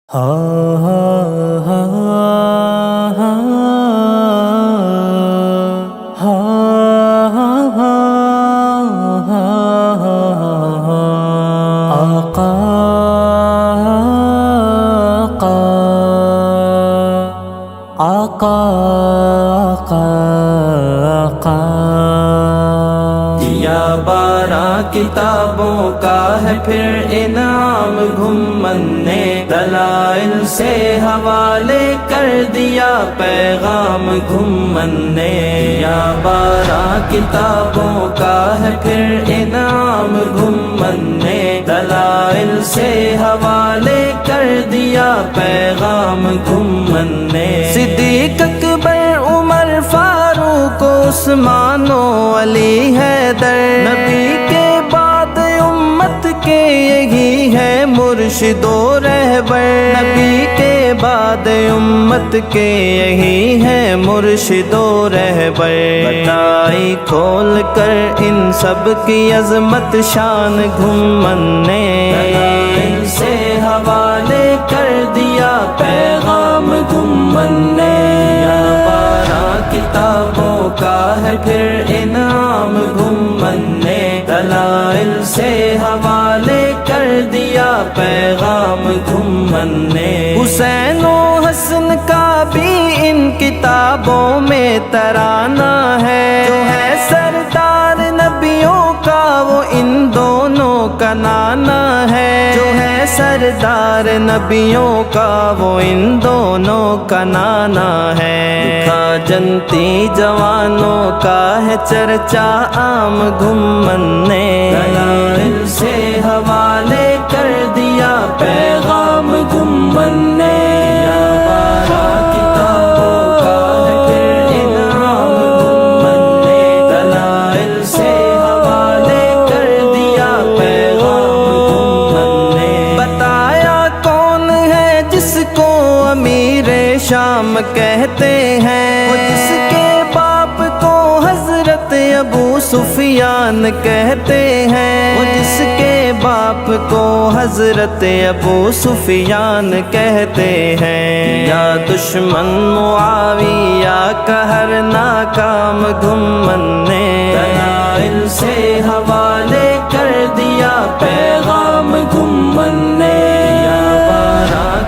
ہا ہا ہا ہا ہا ہا ہا آقا آقا آقا آقا دیا بارہ کتابوں کا ہے پھر انعام گھمن نے دلائل سے حوالے کر دیا پیغام گھمن نے دیا بارہ کتابوں کا ہے پھر انعام گھمن نے دلائل سے حوالے کر دیا پیغام گھمن نے صدیق اکبر عمر فاروق عثمان و علی حیدر نبی کے بعد امت کے یہی ہے مرشد و رہبر نبی کے بعد امت کے یہی ہے مرشد و رہبر بتائی کھول کر ان سب کی عظمت شان گھمن نے دلائل سے حوالے کر دیا پیغام گھمن نے کتابوں کا ہے پھر انعام گھمن نے دلائل سے حوالے کر دیا پیغام گھمن نے حسین و حسن کا بھی ان کتابوں میں ترانہ ہے جو ہے سردار نبیوں کا وہ ان دونوں کا نانا ہے جو ہے سردار نبیوں کا وہ ان دونوں کا نانا ہے جنتی جوانوں کا ہے چرچا عام گھمن نے دلائل سے حوالے کر دیا پیغام گھمن نے کتابوں کا ہے پھر انعام گھمن نے دلائل سے حوالے کر دیا پیغام گھمن نے بتایا کون ہے جس کو امیر شام کہتے ہیں جس کے باپ کو حضرت ابو سفیان کہتے ہیں وہ جس کے باپ کو حضرت ابو سفیان کہتے ہیں یا دشمن معاویہ کا ہر ناکام گھمن نے دلائل سے حوالے کر دیا پیغام گھمن نے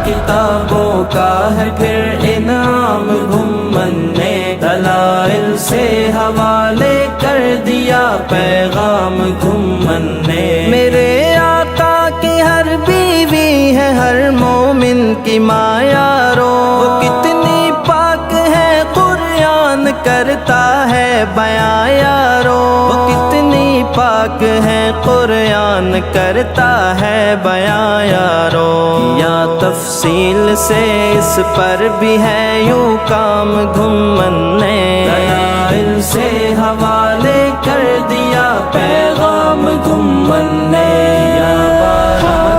کتابوں کا ہے پھر انعام گھمن نے دلائل سے حوالے کر دیا پیغام گھمن نے میرے آقا کی ہر بیوی ہے ہر مومن کی ماں یارو وہ کتنی پاک ہے قرآن کرتا ہے بیاں یارو وہ کتنی پاک ہے قرآن کرتا ہے بیاں یارو یا تفصیل سے اس پر بھی ہے یوں کام گھمن نے دلائل سے حوالے کر دیا پیغام گھمن نے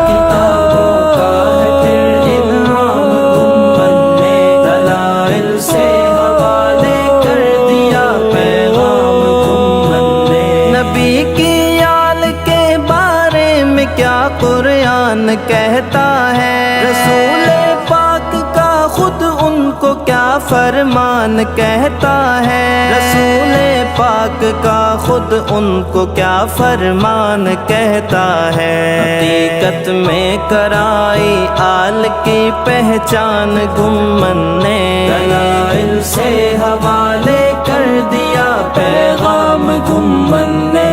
کتابوں کا ہے پھر انعام گھمن نے دلائل سے حوالے کر دیا پیغام گھمن نے نبی کی آل کے بارے میں کیا قرآن کہتا ہے رسول پاک کا خود ان کو کیا فرمان کہتا ہے رسول پاک کا خود ان کو کیا فرمان کہتا ہے حقیقت میں کرائی آل کی پہچان گھمن نے دلائل سے حوالے کر دیا پیغام گھمن نے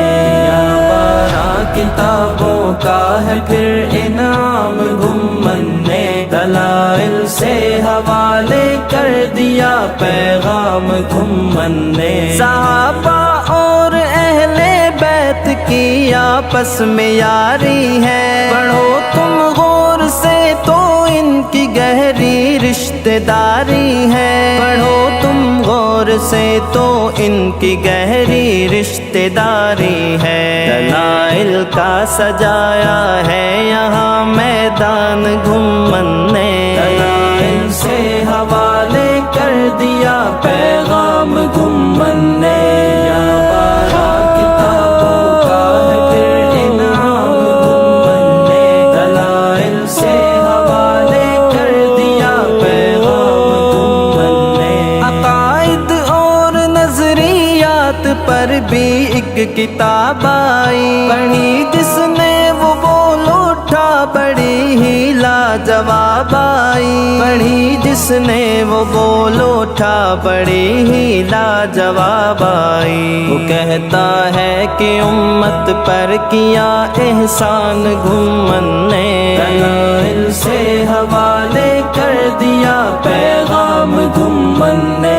کتابوں کا ہے پھر انعام گھمن نے دلائل سے حوالے کر دیا پیغام گھمن نے صحابہ اور اہل بیت کی آپس میں یاری ہے پڑھو تم غور سے تو ان کی گہری رشتہ داری ہے پڑھو تم غور سے تو ان کی گہری رشتہ داری ہے دلائل کا سجایا ہے یہاں میدان گھمن نے دلائل سے حوالے کر دیا پیغام گھمن نے کتابوں کا ہے پھر انعام گھمن نے دلائل سے حوالے کر ایک کتاب آئی، پڑھی جس نے وہ بول اٹھا، بڑی ہی لاجواب آئی، پڑھی جس نے وہ بول اٹھا، بڑی ہی لاجواب آئی۔ وہ کہتا ہے کہ امت پر کیا احسان گھمن نے، دلائل سے حوالے کر دیا پیغام گھمن نے۔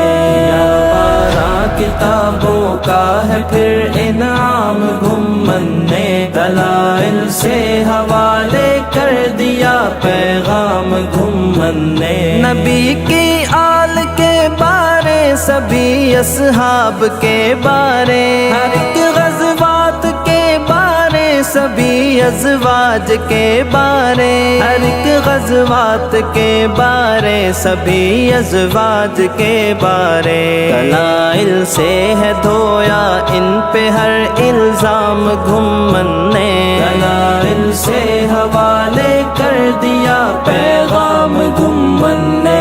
کتابوں کا ہے پھر انعام گھمن نے، دلائل سے حوالے کر دیا پیغام گھمن نے۔ نبی کی آل کے بارے، سبھی اصحاب کے بارے، ہر ایک غزوات کے بارے، سبھی ازواج کے بارے، ہر ایک غزوات کے بارے، سبھی ازواج کے بارے۔ دلائل سے ہے دھویا ان پہ ہر الزام گھمن نے، دلائل سے حوالے کر دیا پیغام گھمن نے۔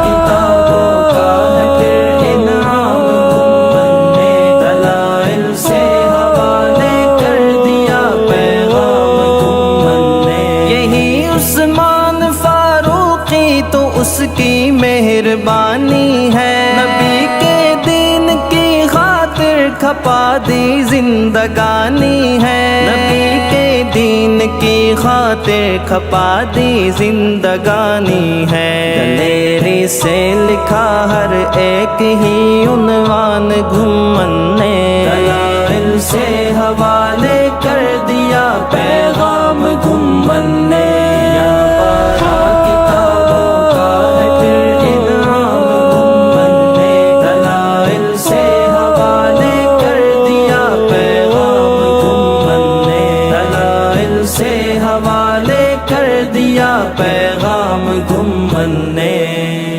کتابوں کا ہے پھر انعام گھمن نے، دلائل سے حوالے کر دیا پیغام گھمن نے۔ یہی عثمان فاروقی تو اس کی مہربانی ہے، نبی کے دین کی خاطر کھپا دی زندگانی ہے، نبی کے دین کی خاطر کھپا دی زندگانی ہے۔ دلیری سے لکھا ہر ایک ہی عنوان گھمن نے، دلائل سے حوالے کر دیا پیغام گھمن نے۔ سے حوالے کر دیا پیغام گھمن نے۔